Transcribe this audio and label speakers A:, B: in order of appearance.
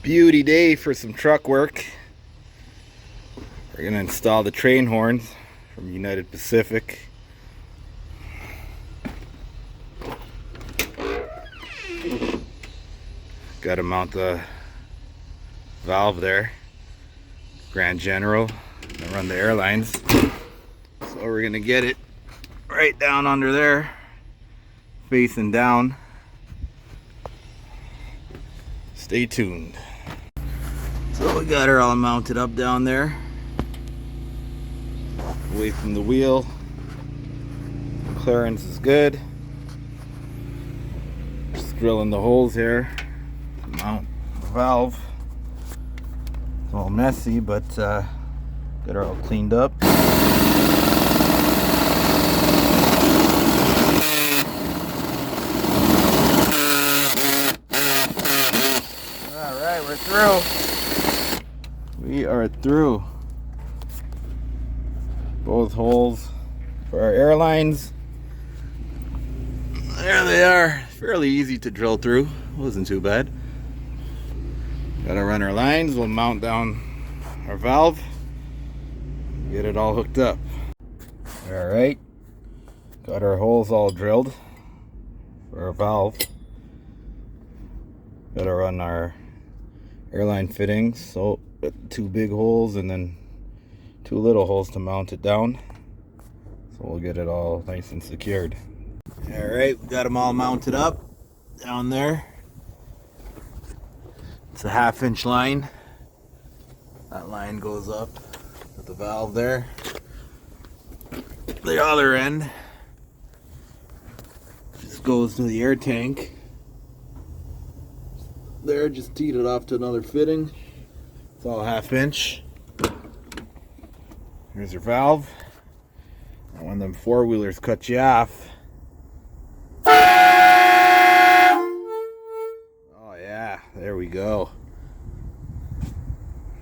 A: Beauty day for some truck work. We're gonna install the train horns from United Pacific. Got to mount the valve there. Grand General. Gonna run the airlines. So we're gonna get it right down under there, facing down. Stay tuned. So we got her all mounted up down there, away from the wheel. Clearance is good. Just drilling the holes here to mount the valve. It's all messy, but got her all cleaned up. Alright, we're through. We are through. Both holes for our airlines. There they are. Fairly easy to drill through. Wasn't too bad. Gotta run our lines. We'll mount down our valve. Get it all hooked up. Alright. Got our holes all drilled for our valve. Gotta run our airline fittings. So 2 big holes and then 2 little holes to mount it down. So we'll get it all nice and secured. Alright, we got them all mounted up down there. It's a 1/2 inch line. That line goes up with the valve there. The other end just goes to the air tank. There, just teed it off to another fitting. It's all 1/2 inch. Here's your valve. And when them 4-wheelers cut you off. Oh yeah, there we go.